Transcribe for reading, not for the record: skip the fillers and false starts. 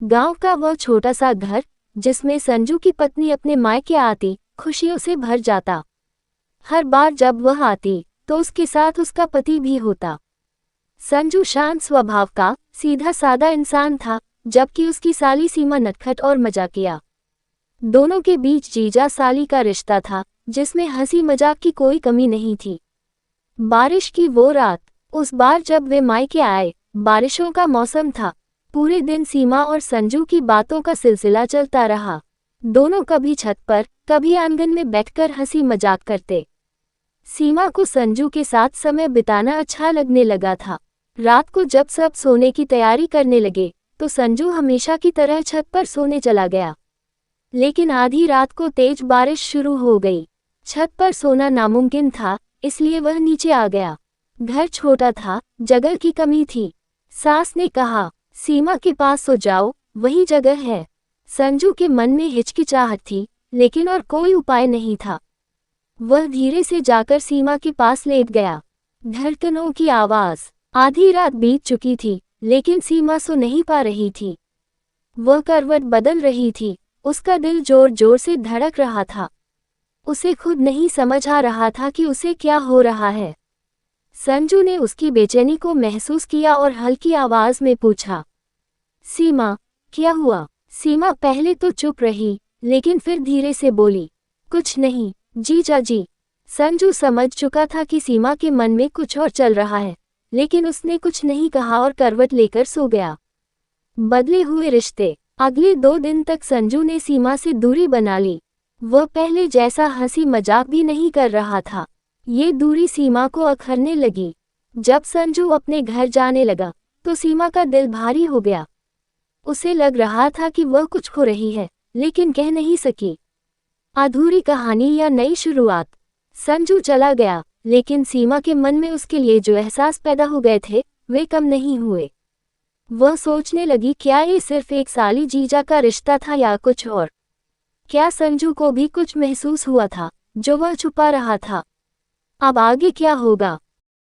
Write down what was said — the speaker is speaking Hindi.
गांव का वह छोटा सा घर जिसमें संजू की पत्नी अपने मायके आती, खुशियों से भर जाता। हर बार जब वह आती तो उसके साथ उसका पति भी होता। संजू शांत स्वभाव का सीधा सादा इंसान था, जबकि उसकी साली सीमा नटखट और मजाकिया। दोनों के बीच जीजा साली का रिश्ता था, जिसमें हंसी मजाक की कोई कमी नहीं थी। बारिश की वो रात, उस बार जब वे मायके आए, बारिशों का मौसम था। पूरे दिन सीमा और संजू की बातों का सिलसिला चलता रहा। दोनों कभी छत पर, कभी आंगन में बैठकर हंसी मजाक करते। सीमा को संजू के साथ समय बिताना अच्छा लगने लगा था। रात को जब सब सोने की तैयारी करने लगे, तो संजू हमेशा की तरह छत पर सोने चला गया। लेकिन आधी रात को तेज बारिश शुरू हो गई। छत पर सोना नामुमकिन था, इसलिए वह नीचे आ गया। घर छोटा था, जगह की कमी थी। सास ने कहा, सीमा के पास सो जाओ, वही जगह है। संजू के मन में हिचकिचाहट थी, लेकिन और कोई उपाय नहीं था। वह धीरे से जाकर सीमा के पास लेट गया। धड़कनों की आवाज। आधी रात बीत चुकी थी, लेकिन सीमा सो नहीं पा रही थी। वह करवट बदल रही थी, उसका दिल जोर जोर से धड़क रहा था। उसे खुद नहीं समझ आ रहा था कि उसे क्या हो रहा है। संजू ने उसकी बेचैनी को महसूस किया और हल्की आवाज में पूछा, सीमा, क्या हुआ? सीमा पहले तो चुप रही, लेकिन फिर धीरे से बोली, कुछ नहीं जीजा जी। संजू समझ चुका था कि सीमा के मन में कुछ और चल रहा है, लेकिन उसने कुछ नहीं कहा और करवट लेकर सो गया। बदले हुए रिश्ते। अगले 2 दिन तक संजू ने सीमा से दूरी बना ली। वह पहले जैसा हंसी मजाक भी नहीं कर रहा था। ये दूरी सीमा को अखरने लगी। जब संजू अपने घर जाने लगा, तो सीमा का दिल भारी हो गया। उसे लग रहा था कि वह कुछ खो रही है, लेकिन कह नहीं सकी। अधूरी कहानी या नई शुरुआत। संजू चला गया, लेकिन सीमा के मन में उसके लिए जो एहसास पैदा हो गए थे, वे कम नहीं हुए। वह सोचने लगी, क्या ये सिर्फ एक साली जीजा का रिश्ता था या कुछ और? क्या संजू को भी कुछ महसूस हुआ था, जो वह छुपा रहा था? अब आगे क्या होगा?